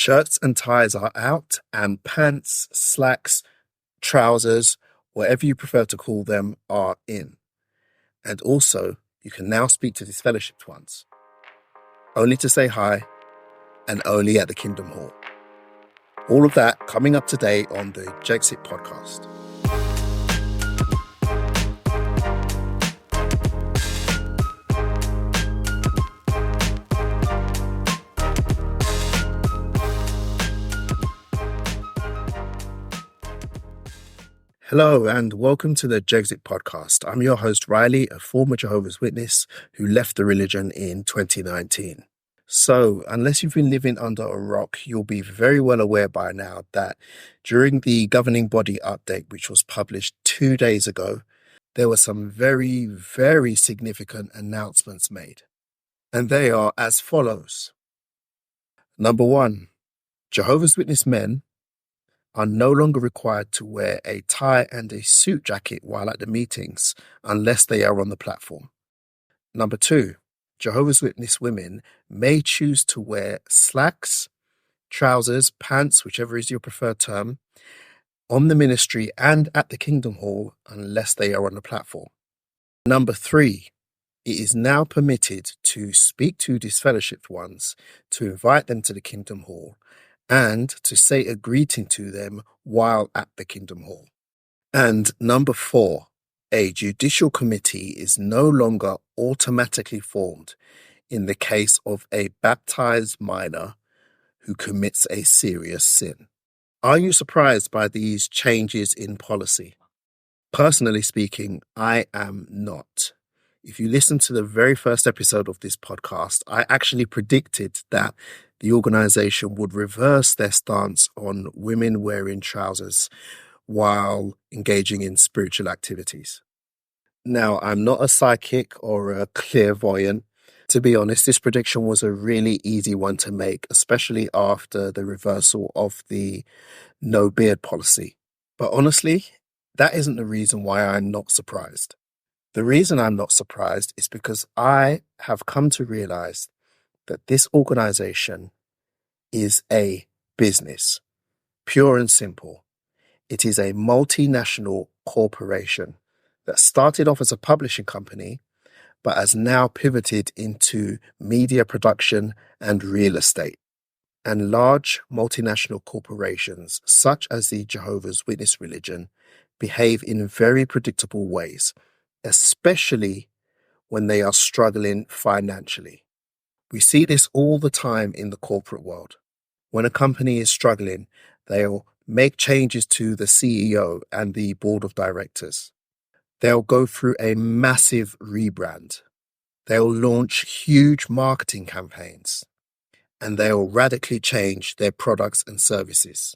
Shirts and ties are out, and pants, slacks, trousers, whatever you prefer to call them, are in. And also, you can now speak to disfellowshipped ones. Only to say hi, and only at the Kingdom Hall. All of that coming up today on the Jexit podcast. Hello and welcome to the Jexit podcast. I'm your host Riley, a former Jehovah's Witness who left the religion in 2019. So, unless you've been living under a rock, you'll be very well aware by now that during the governing body update, which was published 2 days ago, there were some very, very significant announcements made. And they are as follows. Number 1, Jehovah's Witness men are no longer required to wear a tie and a suit jacket while at the meetings unless they are on the platform. Number 2, Jehovah's Witness women may choose to wear slacks, trousers, pants, whichever is your preferred term, on the ministry and at the Kingdom Hall unless they are on the platform. Number 3, it is now permitted to speak to disfellowshipped ones, to invite them to the Kingdom Hall, and to say a greeting to them while at the Kingdom Hall. And number 4, a judicial committee is no longer automatically formed in the case of a baptized minor who commits a serious sin. Are you surprised by these changes in policy? Personally speaking, I am not. If you listen to the very first episode of this podcast, I actually predicted that the organization would reverse their stance on women wearing trousers while engaging in spiritual activities. Now, I'm not a psychic or a clairvoyant. To be honest, this prediction was a really easy one to make, especially after the reversal of the no beard policy. But honestly, that isn't the reason why I'm not surprised. The reason I'm not surprised is because I have come to realize that this organization is a business, pure and simple. It is a multinational corporation that started off as a publishing company, but has now pivoted into media production and real estate. And large multinational corporations, such as the Jehovah's Witness religion, behave in very predictable ways, especially when they are struggling financially. We see this all the time in the corporate world. When a company is struggling, they'll make changes to the CEO and the board of directors. They'll go through a massive rebrand. They'll launch huge marketing campaigns, and they'll radically change their products and services.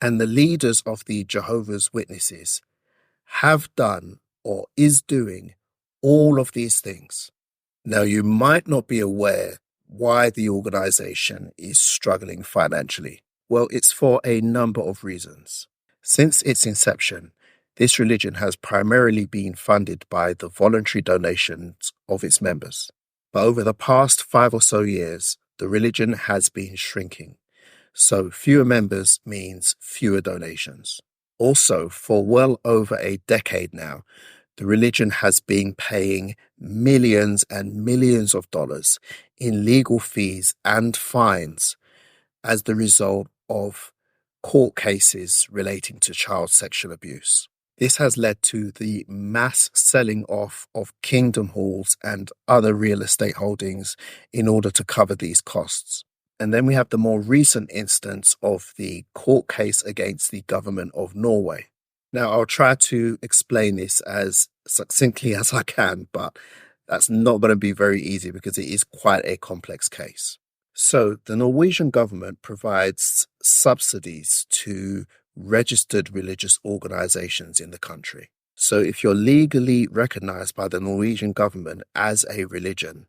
And the leaders of the Jehovah's Witnesses have done or is doing all of these things. Now, you might not be aware why the organization is struggling financially. Well, it's for a number of reasons. Since its inception, this religion has primarily been funded by the voluntary donations of its members. But over the past 5 or so years, the religion has been shrinking. So fewer members means fewer donations. Also, for well over a decade now, the religion has been paying millions and millions of dollars in legal fees and fines as the result of court cases relating to child sexual abuse. This has led to the mass selling off of Kingdom Halls and other real estate holdings in order to cover these costs. And then we have the more recent instance of the court case against the government of Norway. Now, I'll try to explain this as succinctly as I can, but that's not going to be very easy because it is quite a complex case. So, the Norwegian government provides subsidies to registered religious organizations in the country. So, if you're legally recognized by the Norwegian government as a religion,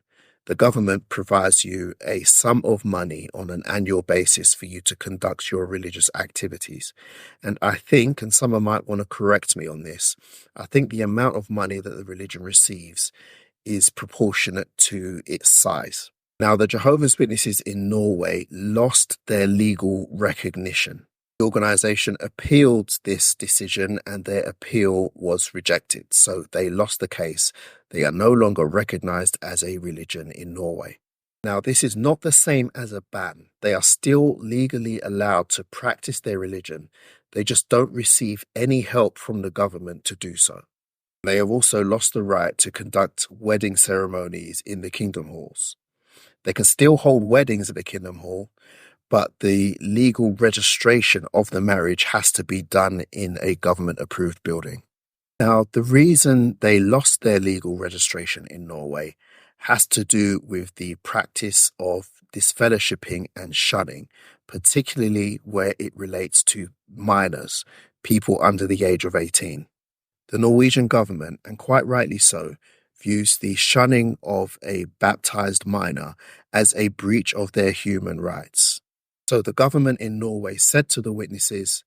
the government provides you a sum of money on an annual basis for you to conduct your religious activities. And I think, and someone might want to correct me on this, I think the amount of money that the religion receives is proportionate to its size. Now, the Jehovah's Witnesses in Norway lost their legal recognition. The organization appealed this decision and their appeal was rejected. So they lost the case. They are no longer recognized as a religion in Norway. Now, this is not the same as a ban. They are still legally allowed to practice their religion. They just don't receive any help from the government to do so. They have also lost the right to conduct wedding ceremonies in the kingdom halls. They can still hold weddings at the kingdom hall, but the legal registration of the marriage has to be done in a government-approved building. Now, the reason they lost their legal registration in Norway has to do with the practice of disfellowshipping and shunning, particularly where it relates to minors, people under the age of 18. The Norwegian government, and quite rightly so, views the shunning of a baptized minor as a breach of their human rights. So the government in Norway said to the witnesses,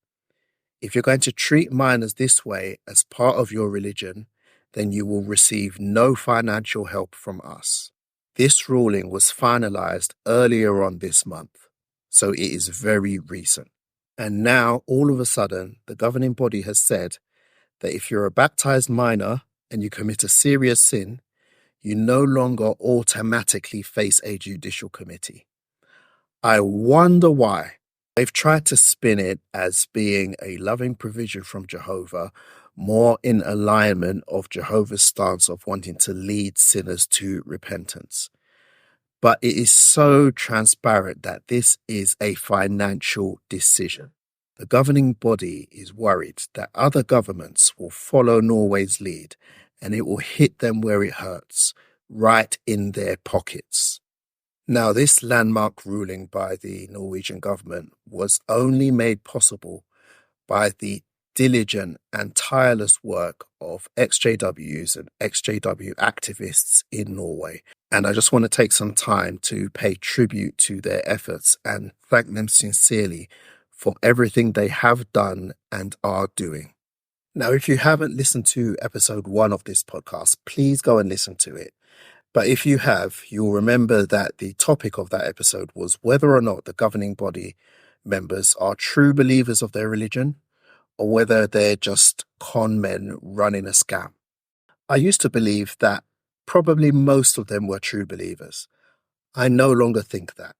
if you're going to treat minors this way as part of your religion, then you will receive no financial help from us. This ruling was finalized earlier on this month, so it is very recent. And now, all of a sudden, the governing body has said that if you're a baptized minor and you commit a serious sin, you no longer automatically face a judicial committee. I wonder why. They've tried to spin it as being a loving provision from Jehovah, more in alignment of Jehovah's stance of wanting to lead sinners to repentance. But it is so transparent that this is a financial decision. The governing body is worried that other governments will follow Norway's lead and it will hit them where it hurts, right in their pockets. Now, this landmark ruling by the Norwegian government was only made possible by the diligent and tireless work of XJWs and XJW activists in Norway. And I just want to take some time to pay tribute to their efforts and thank them sincerely for everything they have done and are doing. Now, if you haven't listened to episode 1 of this podcast, please go and listen to it. But if you have, you'll remember that the topic of that episode was whether or not the governing body members are true believers of their religion or whether they're just con men running a scam. I used to believe that probably most of them were true believers. I no longer think that.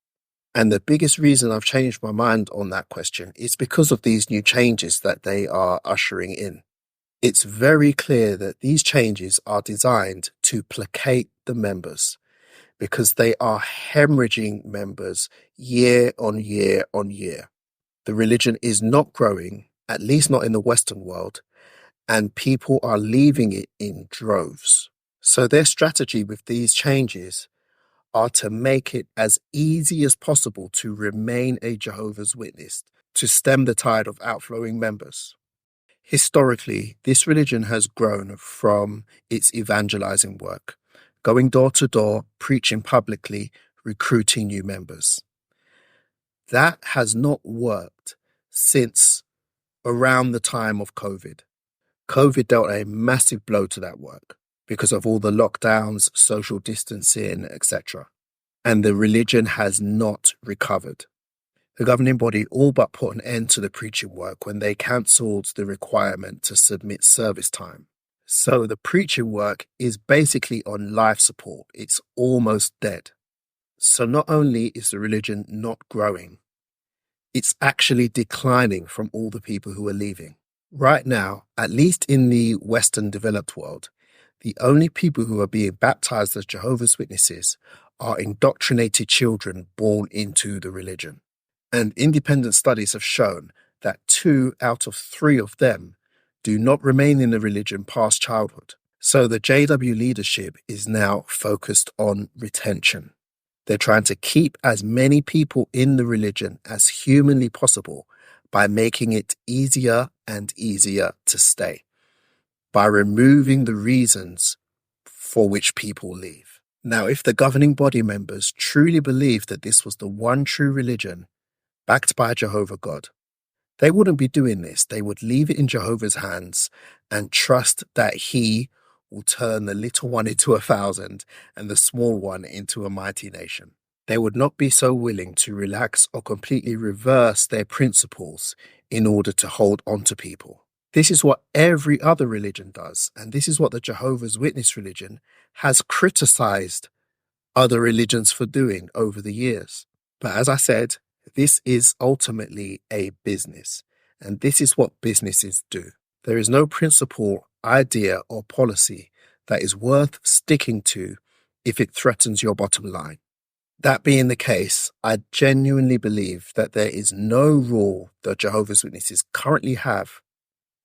And the biggest reason I've changed my mind on that question is because of these new changes that they are ushering in. It's very clear that these changes are designed to placate the members because they are hemorrhaging members year on year on year. The religion is not growing, at least not in the Western world, and people are leaving it in droves. So their strategy with these changes are to make it as easy as possible to remain a Jehovah's Witness, to stem the tide of outflowing members. Historically, this religion has grown from its evangelizing work, going door to door, preaching publicly, recruiting new members. That has not worked since around the time of COVID. COVID dealt a massive blow to that work because of all the lockdowns, social distancing, etc. And the religion has not recovered. The governing body all but put an end to the preaching work when they cancelled the requirement to submit service time. So the preaching work is basically on life support. It's almost dead. So not only is the religion not growing, it's actually declining from all the people who are leaving. Right now, at least in the Western developed world, the only people who are being baptized as Jehovah's Witnesses are indoctrinated children born into the religion. And independent studies have shown that 2 out of 3 of them do not remain in the religion past childhood. So the JW leadership is now focused on retention. They're trying to keep as many people in the religion as humanly possible by making it easier and easier to stay, by removing the reasons for which people leave. Now, if the governing body members truly believed that this was the one true religion, backed by Jehovah God, they wouldn't be doing this. They would leave it in Jehovah's hands and trust that he will turn the little one into 1,000 and the small one into a mighty nation. They would not be so willing to relax or completely reverse their principles in order to hold on to people. This is what every other religion does, and this is what the Jehovah's Witness religion has criticized other religions for doing over the years. But as I said, this is ultimately a business, and this is what businesses do. There is no principle, idea, or policy that is worth sticking to if it threatens your bottom line. That being the case, I genuinely believe that there is no rule that Jehovah's Witnesses currently have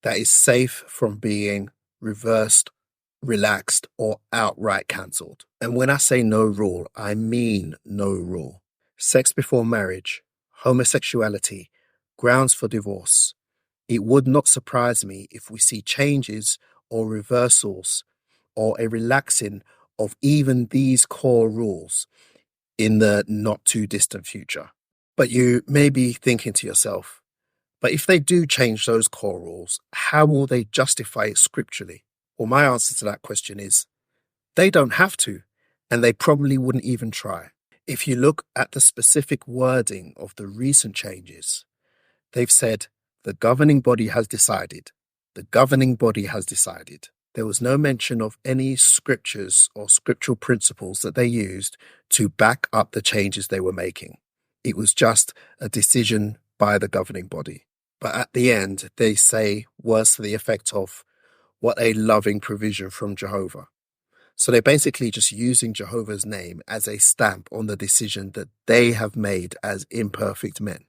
that is safe from being reversed, relaxed, or outright cancelled. And when I say no rule, I mean no rule. Sex before marriage, homosexuality, grounds for divorce. It would not surprise me if we see changes or reversals or a relaxing of even these core rules in the not too distant future. But you may be thinking to yourself, but if they do change those core rules, how will they justify it scripturally? Well, my answer to that question is, they don't have to, and they probably wouldn't even try. If you look at the specific wording of the recent changes, they've said, the governing body has decided. The governing body has decided. There was no mention of any scriptures or scriptural principles that they used to back up the changes they were making. It was just a decision by the governing body. But at the end, they say words to the effect of, what a loving provision from Jehovah. So they're basically just using Jehovah's name as a stamp on the decision that they have made as imperfect men.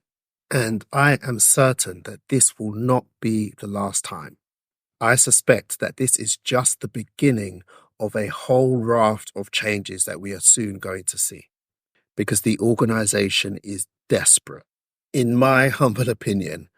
And I am certain that this will not be the last time. I suspect that this is just the beginning of a whole raft of changes that we are soon going to see, because the organization is desperate. In my humble opinion,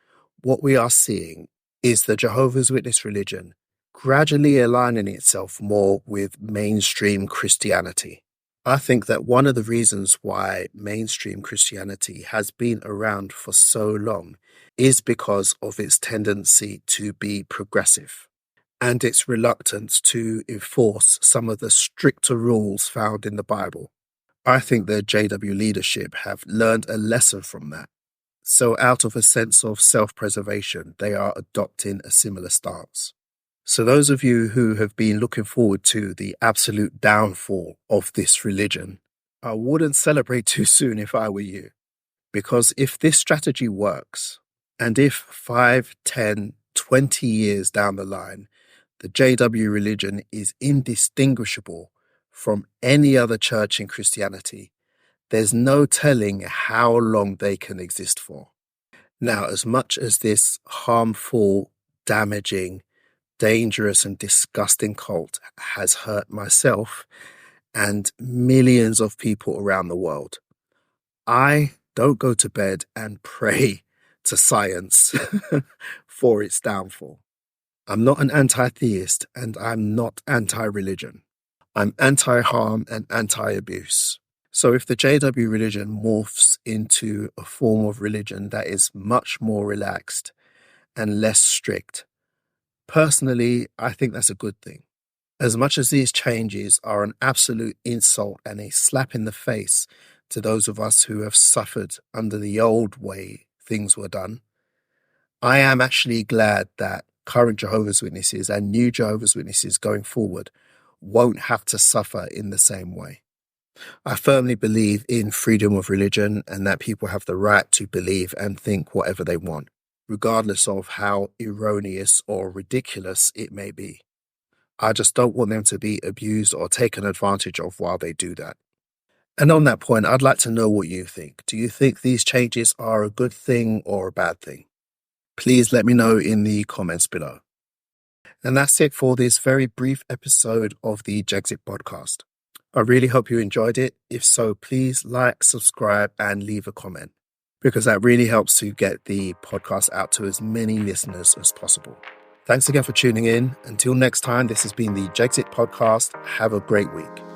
what we are seeing is the Jehovah's Witness religion gradually aligning itself more with mainstream Christianity. I think that one of the reasons why mainstream Christianity has been around for so long is because of its tendency to be progressive and its reluctance to enforce some of the stricter rules found in the Bible. I think the JW leadership have learned a lesson from that. So out of a sense of self-preservation, they are adopting a similar stance. So those of you who have been looking forward to the absolute downfall of this religion, I wouldn't celebrate too soon if I were you. Because if this strategy works, and if 5, 10, 20 years down the line, the JW religion is indistinguishable from any other church in Christianity, there's no telling how long they can exist for. Now, as much as this harmful, damaging, dangerous and disgusting cult has hurt myself and millions of people around the world, I don't go to bed and pray to science for its downfall. I'm not an anti-theist and I'm not anti-religion. I'm anti-harm and anti-abuse. So if the JW religion morphs into a form of religion that is much more relaxed and less strict, personally, I think that's a good thing. As much as these changes are an absolute insult and a slap in the face to those of us who have suffered under the old way things were done, I am actually glad that current Jehovah's Witnesses and new Jehovah's Witnesses going forward won't have to suffer in the same way. I firmly believe in freedom of religion and that people have the right to believe and think whatever they want, regardless of how erroneous or ridiculous it may be. I just don't want them to be abused or taken advantage of while they do that. And on that point, I'd like to know what you think. Do you think these changes are a good thing or a bad thing? Please let me know in the comments below. And that's it for this very brief episode of the Jexit podcast. I really hope you enjoyed it. If so, please like, subscribe, and leave a comment, because that really helps to get the podcast out to as many listeners as possible. Thanks again for tuning in. Until next time, this has been the Jexit podcast. Have a great week.